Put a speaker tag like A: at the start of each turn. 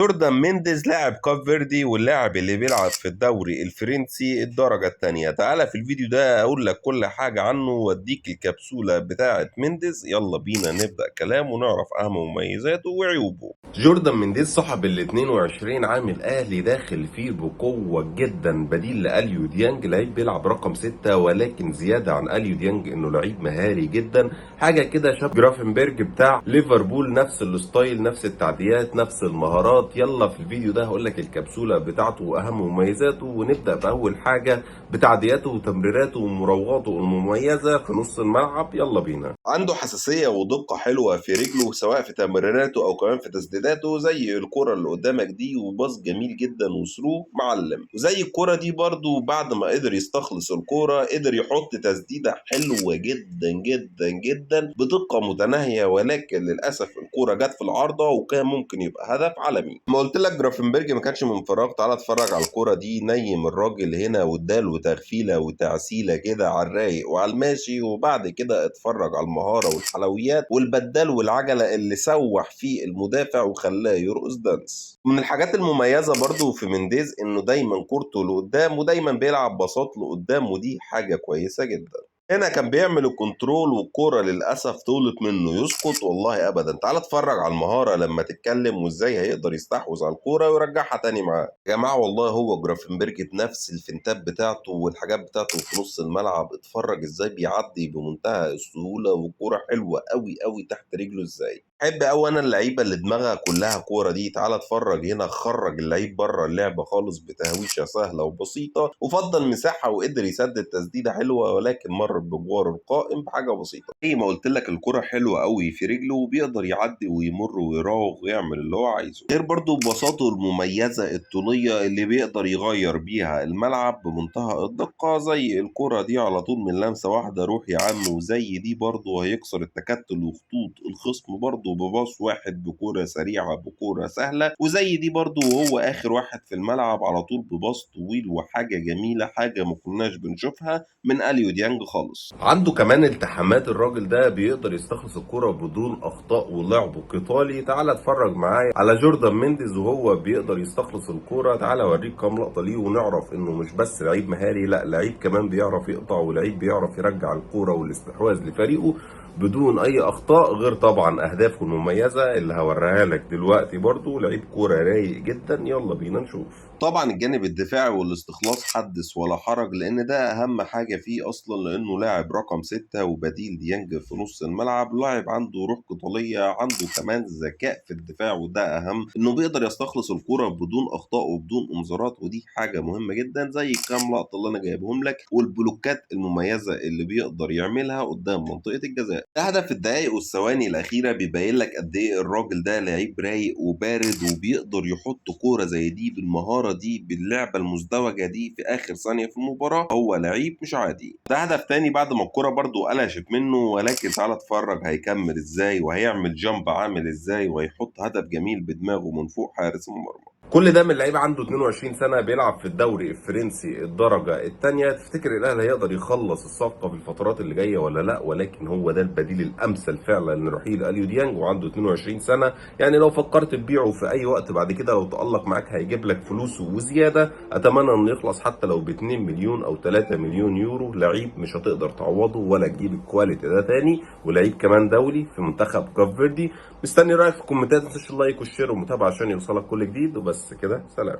A: جوردان مينديز لاعب كاب فيردي واللاعب اللي بيلعب في الدوري الفرنسي الدرجة التانية. تعالى في الفيديو ده أقول لك كل حاجة عنه وأديك الكبسولة بتاعة مينديز. يلا بينا نبدأ كلام ونعرف أهم مميزاته وعيوبه. جوردان مينديز صاحب ال 22 عام الأهلي داخل فيه بقوة جدا، بديل لأليو ديانج. لعيب بيلعب رقم 6، ولكن زيادة عن أليو ديانج إنه لعيب مهاري جدا، حاجة كده شبه جرافنبرج بتاع ليفربول، نفس الستايل نفس التعديات نفس المهارات. يلا في الفيديو ده هقول لك الكبسولة بتاعته وأهم مميزاته، ونبدأ بأول حاجة بتعدياته وتمريراته ومراوغاته المميزة في نص الملعب. يلا بينا. عنده حساسية ودقة حلوة في رجله، سواء في تمريراته أو كمان في تسديداته، زي الكرة اللي قدامك دي وباص جميل جدا وثرو معلم. وزي الكرة دي برضو بعد ما قدر يستخلص الكرة قدر يحط تسديدة حلوة جدا جدا جدا بدقة متناهية، ولكن للأسف الكرة جت في العارضة وكان ممكن يبقى هدف عالمي. ما قلت لك جرافنبرج ما كانش من فراغ. تعالى اتفرج على الكرة دي، نيم الراجل هنا واداله تغفيلة وتعسيلة كده على الرايق وعلى الماشي، وبعد كده اتفرج على المهارة والحلويات والبدال والعجلة اللي سوح فيه المدافع وخلاه يرقص دانس. من الحاجات المميزة برضو في مينديز انه دايما كورته لقدام ودايما بيلعب باصات لقدام، ودي حاجة كويسة جدا. هنا كان بيعمل الكنترول والكرة للأسف طولت منه يسقط. والله أبدا. تعال اتفرج على المهارة لما تتكلم وازاي هيقدر يستحوذ على الكرة ويرجعها تاني معاه. يا جماعة والله هو جرافنبرج بنفس الفنتات بتاعته والحاجات بتاعته في نص الملعب. اتفرج ازاي بيعدي بمنتهى السهولة وكرة حلوة قوي قوي تحت رجله ازاي. بحب قوي انا اللعيبه اللي دماغها كلها كوره دي. تعال اتفرج هنا، خرج اللعيب بره اللعبه خالص بتهويشه سهله وبسيطه، وفضل مساحه وقدر يسدد تسديده حلوه، ولكن مر بجوار القائم بحاجه بسيطه. زي ما قلت لك الكوره حلوه قوي في رجله وبيقدر يعدي ويمر ويراوغ ويعمل اللي هو عايزه. غير برضو بساطته المميزه الطوليه اللي بيقدر يغير بيها الملعب بمنتهى الدقه. زي الكوره دي على طول من لمسه واحده روح يا عم، وزي دي برضو هيكسر التكتل وخطوط الخصم برضو بباص واحد بكوره سريعه بكوره سهله. وزي دي برضو وهو اخر واحد في الملعب على طول بباص طويل، وحاجه جميله حاجه ما كناش بنشوفها من اليو ديانج خالص. عنده كمان التحامات الراجل ده، بيقدر يستخلص الكرة بدون اخطاء ولعبه قتالي. تعال اتفرج معايا على جوردان مينديز وهو بيقدر يستخلص الكرة. تعال اوريك كام لقطة ليه ونعرف انه مش بس لعيب مهاري، لا لعيب كمان بيعرف يقطع ولعيب بيعرف يرجع الكرة والاستحواذ لفريقه بدون اي اخطاء. غير طبعا اهدافه المميزه اللي هوريها لك دلوقتي. برضو لعيب كوره رايق جدا. يلا بينا نشوف. طبعا الجانب الدفاعي والاستخلاص حدث ولا حرج، لان ده اهم حاجه فيه اصلا، لانه لاعب رقم 6 وبديل ديانج في نص الملعب. لاعب عنده روح قتاليه، عنده كمان ذكاء في الدفاع، وده اهم، انه بيقدر يستخلص الكوره بدون اخطاء وبدون انذارات، ودي حاجه مهمه جدا. زي كام لقطه اللي انا جايبهم لك والبلوكات المميزه اللي بيقدر يعملها قدام منطقه الجزاء. هدف في الدقائق والثواني الأخيرة بيبين لك قد إيه الراجل ده لعيب رايق وبارد، وبيقدر يحط كورة زي دي بالمهارة دي باللعبة المزدوجة دي في آخر ثانية في المباراة. هو لعيب مش عادي. ده هدف تاني بعد ما الكورة برضو قلشت منه، ولكن تعالى اتفرج هيكمل إزاي وهيعمل جامب عامل إزاي وهيحط هدف جميل بدماغه من فوق حارس المرمى. كل ده من لعيب عنده 22 سنة بيلعب في الدوري الفرنسي الدرجة الثانية. تفتكر الأهلي هيقدر يخلص الصفقة في الفترات اللي جاية ولا لا؟ ولكن هو ده البديل الأمثل فعلا لرحيل أليو ديانج، وعنده 22 سنة. يعني لو فكرت تبيعه في أي وقت بعد كده لو تألق معاك هيجيب لك فلوسه وزيادة. أتمنى إنه يخلص حتى لو ب 2 مليون أو 3 مليون يورو. لعيب مش هتقدر تعوضه ولا تجيب الكواليتي ده تاني، ولعيب كمان دولي في منتخب كاب فيردي. مستني رأيك في الكومنتات، ما تنساش اللايك والشير والمتابعة عشان يوصلك كل جديد. وبس كده، سلام.